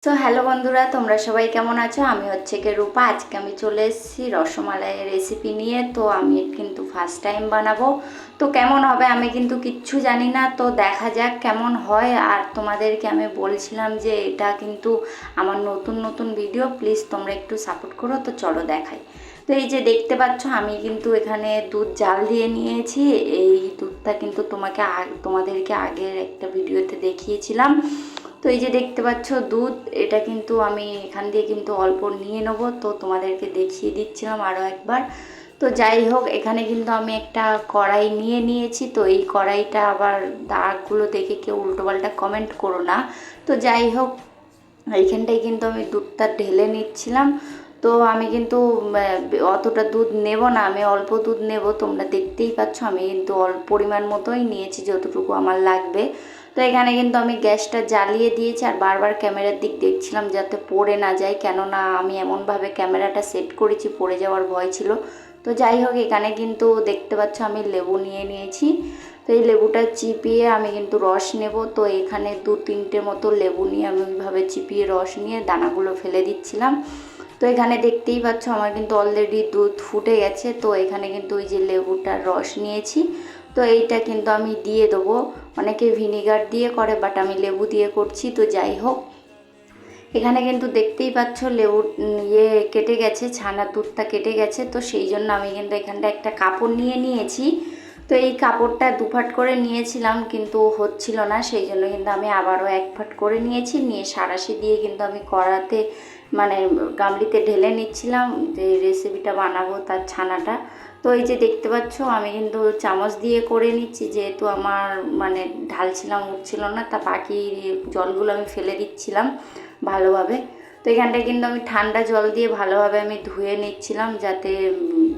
তো হ্যালো বন্ধুরা, তোমরা সবাই কেমন আছো? আমি হচ্ছে কি রূপা। আজকে আমি চলে এসেছি রসমালাইয়ের রেসিপি নিয়ে। তো আমি কিন্তু ফার্স্ট টাইম বানাবো, তো কেমন হবে আমি কিন্তু কিচ্ছু জানি না। তো দেখা যাক কেমন হয়। আর তোমাদেরকে আমি বলছিলাম যে এটা কিন্তু আমার নতুন নতুন ভিডিও, প্লিজ তোমরা একটু সাপোর্ট করো। তো চলো দেখাই। তো এই যে দেখতে পাচ্ছ আমি কিন্তু এখানে দুধ জাল দিয়ে নিয়েছি। এই দুধটা কিন্তু তোমাদেরকে আগের একটা ভিডিওতে দেখিয়েছিলাম। তো এই যে দেখতে পাচ্ছ দুধ, এটা কিন্তু আমি এখান দিয়ে কিন্তু অল্প নিয়ে নেবো। তো তোমাদেরকে দেখিয়ে দিচ্ছিলাম আরও একবার। তো যাই হোক, এখানে কিন্তু আমি একটা কড়াই নিয়ে নিয়েছি। তো এই কড়াইটা আবার দাগগুলো দেখে কেউ উল্টোপাল্টা কমেন্ট করো না। তো যাই হোক, এইখানটায় কিন্তু আমি দুধটা ঢেলে নিচ্ছিলাম। তো আমি কিন্তু অতটা দুধ নেব না, আমি অল্প দুধ নেব। তোমরা দেখতেই পাচ্ছ আমি কিন্তু অল্প পরিমাণ মতোই নিয়েছি, যতটুকু আমার লাগবে। তো এখানে কিন্তু আমি গ্যাসটা জ্বালিয়ে দিয়েছি আর বারবার ক্যামেরার দিক দেখছিলাম যাতে পড়ে না যায়, কেননা আমি এমনভাবে ক্যামেরাটা সেট করেছি পড়ে যাওয়ার ভয় ছিল। তো যাই হোক, এখানে কিন্তু দেখতে পাচ্ছ আমি লেবু নিয়ে নিয়েছি। তো এই লেবুটা চিপিয়ে আমি কিন্তু রস নেব। তো এখানে 2-3টে মতো লেবু নিয়ে আমি ওইভাবে চিপিয়ে রস নিয়ে দানাগুলো ফেলে দিচ্ছিলাম। তো এখানে দেখতেই পাচ্ছ আমার কিন্তু অলরেডি দুধ ফুটে গেছে। তো এখানে কিন্তু ওই যে লেবুটার রস নিয়েছি, তো এইটা কিন্তু আমি দিয়ে দেবো। অনেকে ভিনিগার দিয়ে করে, বাট আমি লেবু দিয়ে করছি। তো যাই হোক, এখানে কিন্তু দেখতেই পাচ্ছ লেবু কেটে গেছে, ছানার দুধটা কেটে গেছে। তো সেই জন্য আমি কিন্তু এখানটা একটা কাপড় নিয়ে নিয়েছি। তো এই কাপড়টা দুফাট করে নিয়েছিলাম কিন্তু হচ্ছিল না, সেই জন্য কিন্তু আমি আবারও এক ফাট করে নিয়েছি। নিয়ে সাঁড়াশি দিয়ে কিন্তু আমি কড়াতে মানে গামলিতে ঢেলে নিচ্ছিলাম যে রেসিপিটা বানাবো তার ছানাটা। তো এই যে দেখতে পাচ্ছ আমি কিন্তু চামচ দিয়ে করে নিচ্ছি, যেহেতু আমার মানে ঢালছিলাম উঠছিল না, তা বাকি জলগুলো আমি ফেলে দিচ্ছিলাম ভালোভাবে। তো এখানটায় কিন্তু আমি ঠান্ডা জল দিয়ে ভালোভাবে আমি ধুয়ে নিচ্ছিলাম যাতে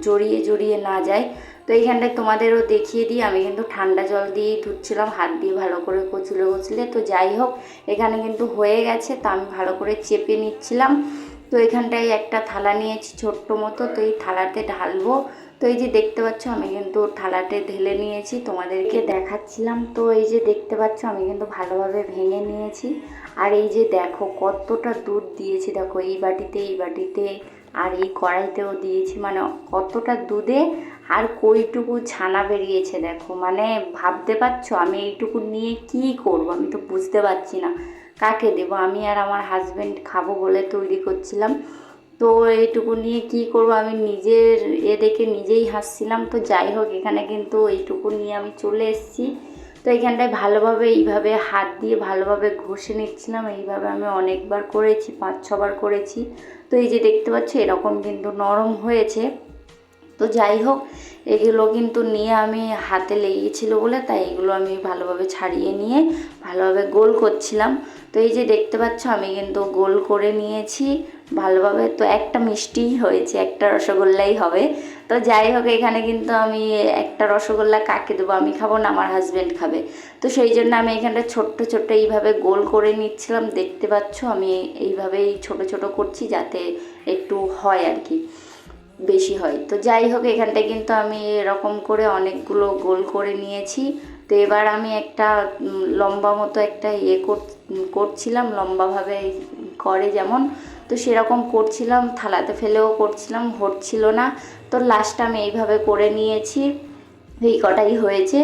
জড়িয়ে জড়িয়ে না যায়। তো এইখানটায় তোমাদেরও দেখিয়ে দিই, আমি কিন্তু ঠান্ডা জল দিয়েই ধুচ্ছিলাম, হাত দিয়ে ভালো করে কচলে কচলে। তো যাই হোক, এখানে কিন্তু হয়ে গেছে। তো আমি ভালো করে চেপে নিচ্ছিলাম। তো এখানটায় একটা থালা নিয়েছি ছোট্ট মতো, তো এই থালাতে ঢালবো। তো এই যে দেখতে পাচ্ছ আমি কিন্তু থালাতে ঢেলে নিয়েছি, তোমাদেরকে দেখাচ্ছিলাম। তো এই যে দেখতে পাচ্ছ আমি কিন্তু ভালোভাবে ভেঙে নিয়েছি। আর এই যে দেখো কতটা দুধ দিয়েছি, দেখো এই বাটিতে এই বাটিতে আর এই কড়াইতেও দিয়েছি, মানে কতটা দুধে আর কইটুকু ছানা বেরিয়েছে দেখো। মানে ভাবতে পারছো আমি এইটুকু নিয়ে কি করব, আমি তো বুঝতে পারছি না কাকে দেবো। আমি আর আমার হাজব্যান্ড খাবো বলে তৈরি করছিলাম। তো এইটুকু নিয়ে কি করব, আমি নিজের দেখে নিজেই হাসছিলাম। তো যাই হোক, এখানে কিন্তু এইটুকু নিয়ে আমি চলে এসেছি। তো এইখানটায় ভালোভাবে এইভাবে হাত দিয়ে ভালোভাবে ঘষে নিচ্ছিলাম। এইভাবে আমি অনেকবার করেছি, 5-6বার করেছি। তো এই যে দেখতে পাচ্ছি এরকম কিন্তু নরম হয়েছে। তো যাই হোক, এগুলো কিন্তু নিয়ে আমি হাতে লেগেছিল বলে তাই এগুলো আমি ভালোভাবে ছাড়িয়ে নিয়ে ভালোভাবে গোল করছিলাম। তো এই যে দেখতে পাচ্ছ আমি কিন্তু গোল করে নিয়েছি ভালোভাবে। তো একটা মিষ্টিই হয়েছে, একটা রসগোল্লাই হবে। তো যাই হোক, এখানে কিন্তু আমি একটা রসগোল্লা কাকে দেবো, আমি খাবো না, আমার হাজব্যান্ড খাবে। তো সেই জন্য আমি এখানটা ছোট্ট ছোট্ট এইভাবে গোল করে নিচ্ছিলাম। দেখতে পাচ্ছ আমি এইভাবেই ছোট ছোট করছি যাতে একটু হয় আর কি, বেশি হয়। তো যাই হোক, এখানটায় কিন্তু আমি এরকম করে অনেকগুলো গোল করে নিয়েছি। তো এবার আমি একটা লম্বা মতো একটা করছিলাম, লম্বাভাবে করে যেমন, তো সেরকম করছিলাম, থালাতে ফেলেও করছিলাম, হচ্ছিল না। তো লাস্টে আমি এইভাবে করে নিয়েছি, এই কটাই হয়েছে।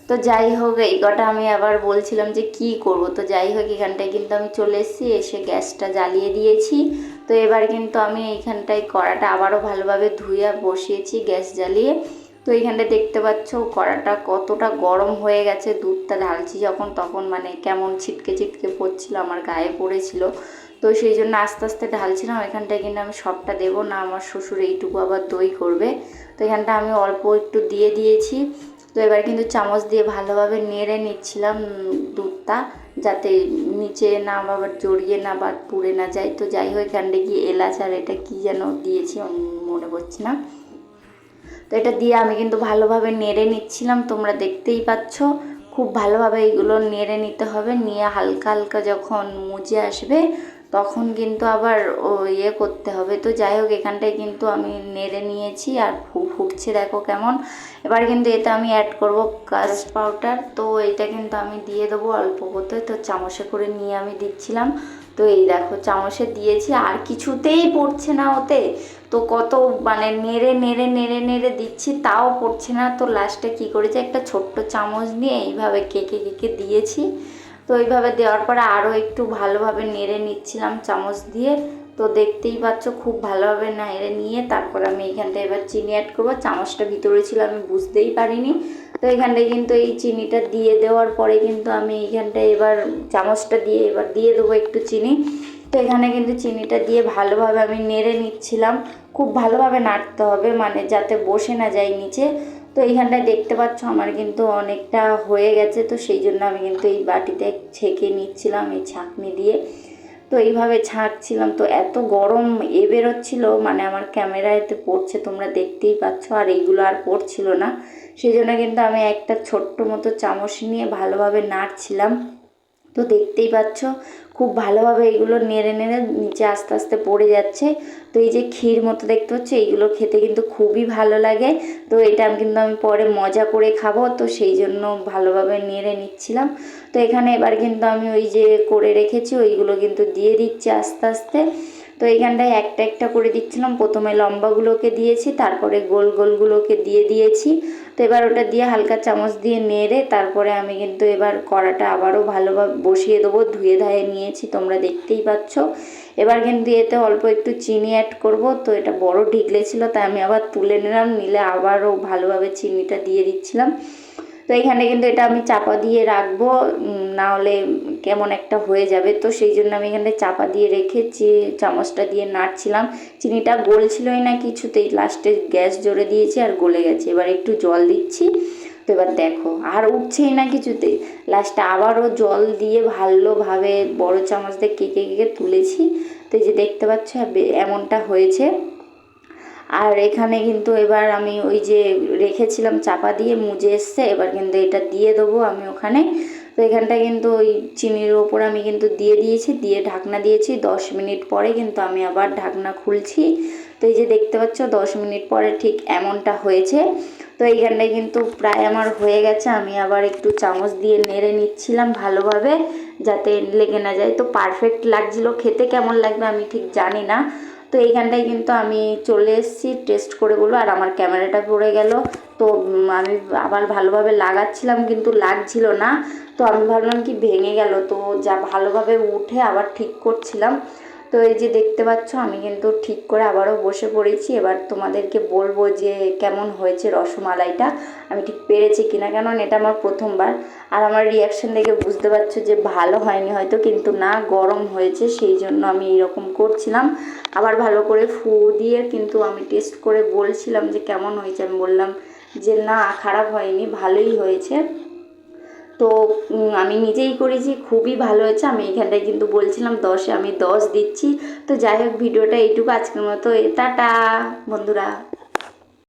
তো যাই হোক, এই কটা আমি আবার বলছিলাম যে কি করব। তো যাই হোক, এখানটায় কিন্তু আমি চলে এসেছি, এসে গ্যাসটা জ্বালিয়ে দিয়েছি। তো এবার কিন্তু আমি এইখানটায় কড়াটা আবারও ভালোভাবে ধুয়ে বসিয়েছি গ্যাস জ্বালিয়ে। তো এইখানটায় দেখতে পাচ্ছ কড়াটা কতটা গরম হয়ে গেছে। দুধটা ঢালছি যখন তখন মানে কেমন ছিটকে ছিটকে পড়ছিল, আমার গায়ে পড়েছিল। তো সেই জন্য আস্তে আস্তে ঢালছিলাম। এখানটায় কিন্তু আমি সবটা দেবো না, আমার শ্বশুর এইটুকু আবার দই করবে। তো এখানটা আমি অল্প একটু দিয়ে দিয়েছি। তো এবার কিন্তু চামচ দিয়ে ভালোভাবে নেড়ে নিচ্ছিলাম দুধটা, যাতে নিচে না আবার জড়িয়ে না বা পুড়ে না যায়। তো যাই হোক, এখানটা গিয়ে এলাচ আর এটা কী যেন দিয়েছি মনে পড়ছে না। তো এটা দিয়ে আমি কিন্তু ভালোভাবে নেড়ে নিচ্ছিলাম, তোমরা দেখতেই পাচ্ছ। খুব ভালোভাবে এইগুলো নেড়ে নিতে হবে। নিয়ে হালকা হালকা যখন মুজে আসবে তখন কিন্তু আবার করতে হবে। তো যাই হোক, এখানটায় কিন্তু আমি নেড়ে নিয়েছি আর ফুটছে দেখো কেমন। এবার কিন্তু এতে আমি অ্যাড করব কাস্টার্ড পাউডার। তো এটা কিন্তু আমি দিয়ে দেবো অল্প করতে, তো চামচে করে নিয়ে আমি দিচ্ছিলাম। তো এই দেখো চামচে দিয়েছি আর কিছুতেই পড়ছে না ওতে। তো কত মানে নেড়ে নেড়ে নেড়ে নেড়ে দিচ্ছি তাও পড়ছে না। তো লাস্টে কি করেছি, একটা ছোট্ট চামচ নিয়ে এইভাবে কেকে কেকে দিয়েছি। তো এইভাবে দেওয়ার পরে আরও একটু ভালোভাবে নেড়ে নিচ্ছিলাম চামচ দিয়ে। তো দেখতেই পাচ্ছ খুব ভালোভাবে নেড়ে নিয়ে তারপর আমি এইখানটা এবার চিনি অ্যাড করবো। চামচটা ভিতরে ছিল আমি বুঝতেই পারিনি। তো এখানটায় কিন্তু এই চিনিটা দিয়ে দেওয়ার পরে কিন্তু আমি এইখানটায় এবার চামচটা দিয়ে এবার দিয়ে দেবো একটু চিনি। তো এখানে কিন্তু চিনিটা দিয়ে ভালোভাবে আমি নেড়ে নিচ্ছিলাম। খুব ভালোভাবে নাড়তে হবে মানে যাতে বসে না যায় নিচে। তো এইখানটায় দেখতে পাচ্ছ আমার কিন্তু অনেকটা হয়ে গেছে। তো সেই জন্য আমি কিন্তু এই বাটিতে ছেঁকে নিচ্ছিলাম এই ছাঁকনি দিয়ে। তো এইভাবে ছাঁকছিলাম। তো এত গরম বেরোচ্ছিল মানে আমার ক্যামেরাতে পড়ছে, তোমরা দেখতেই পাচ্ছ। আর এইগুলো আর পড়ছিল না, সেই জন্য কিন্তু আমি একটা ছোট্ট মতো চামচ নিয়ে ভালোভাবে নাড়ছিলাম। তো দেখতেই পাচ্ছ খুব ভালোভাবে এইগুলো নেড়ে নেড়ে নিচে আস্তে আস্তে পড়ে যাচ্ছে। তো এই যে ক্ষীর মতো দেখতে হচ্ছে, এইগুলো খেতে কিন্তু খুবই ভালো লাগে। তো এটা কিন্তু আমি পরে মজা করে খাবো, তো সেই জন্য ভালোভাবে নেড়ে নিচ্ছিলাম। তো এখানে এবার কিন্তু আমি ওই যে করে রেখেছি ওইগুলো কিন্তু দিয়ে দিচ্ছি আস্তে আস্তে। তো এইখানটায় একটা একটা করে দিচ্ছিলাম। প্রথমে লম্বাগুলোকে দিয়েছি, তারপরে গোল গোলগুলোকে দিয়ে দিয়েছি। তো এবার ওটা দিয়ে হালকা চামচ দিয়ে নেড়ে তারপরে আমি কিন্তু এবার কড়াটা আবারও ভালোভাবে বসিয়ে দেবো। ধুয়ে ধায়ে নিয়েছি, তোমরা দেখতেই পাচ্ছ। এবার কিন্তু এতে অল্প একটু চিনি অ্যাড করব। তো এটা বড় ঢিকলে ছিল তাই আমি আবার তুলে নিলাম, নিলে আবারও ভালোভাবে চিনিটা দিয়ে দিচ্ছিলাম। তো এখানে কিন্তু এটা আমি চাপা দিয়ে রাখবো, না হলে কেমন একটা হয়ে যাবে। তো সেই জন্য আমি এখানে চাপা দিয়ে রেখেছি, চামচটা দিয়ে নাড়ছিলাম। চিনিটা গলছিলই না কিছুতেই, লাস্টে গ্যাস জোরে দিয়েছি আর গলে গেছে। এবার একটু জল দিচ্ছি। তো এবার দেখো আর উঠছেই না কিছুতেই। লাস্টে আবারও জল দিয়ে ভালোভাবে বড় চামচ দিয়ে কেকে কেকে তুলেছি। তো এই যে দেখতে পাচ্ছ এমনটা হয়েছে। আর এখানে কিন্তু এবার আমি ওই যে রেখেছিলাম চাপা দিয়ে মুজে এসছে, এবার কিন্তু এটা দিয়ে দেবো আমি ওখানে। তো এখানটায় কিন্তু ওই চিনির ওপর আমি কিন্তু দিয়ে দিয়েছি, দিয়ে ঢাকনা দিয়েছি। 10 মিনিট পরে কিন্তু আমি আবার ঢাকনা খুলছি। তো এই যে দেখতে পাচ্ছ 10 মিনিট পরে ঠিক এমনটা হয়েছে। তো এইখানটায় কিন্তু প্রায় আমার হয়ে গেছে। আমি আবার একটু চামচ দিয়ে নেড়ে নিচ্ছিলাম ভালোভাবে যাতে লেগে না যায়। তো পারফেক্ট লাগছিল, খেতে কেমন লাগবে আমি ঠিক জানি না। তো এইখানটায় কিন্তু আমি চলে এসেছি টেস্ট করে বলবো। আর আমার ক্যামেরাটা পড়ে গেল। তো আমি আবার ভালোভাবে লাগাচ্ছিলাম কিন্তু লাগছিল না। তো আমি ভাবলাম কি ভেঙে গেল, তো যা ভালোভাবে উঠে আবার ঠিক করছিলাম। তো এই যে দেখতে পাচ্ছ আমি কিন্তু ঠিক করে আবারও বসে পড়েছি। এবার তোমাদেরকে বলবো যে কেমন হয়েছে রসমালাইটা, আমি ঠিক পেরেছি কিনা, কেননা এটা আমার প্রথমবার। আর আমার রিয়াকশান দেখে বুঝতে পারছো যে ভালো হয়নি হয়তো, কিন্তু না গরম হয়েছে, সেই জন্য আমি এরকম করছিলাম। আবার ভালো করে ফু দিয়ে কিন্তু আমি টেস্ট করে বলছিলাম যে কেমন হয়েছে। আমি বললাম যে না খারাপ হয়নি, ভালোই হয়েছে। তো আমি নিজেই করেছি, খুবই ভালো হয়েছে। আমি এখানটায় কিন্তু বলছিলাম 10-এ আমি 10 দিচ্ছি। তো যাই হোক ভিডিওটা এইটুকু আজকের মতো, টাটা বন্ধুরা।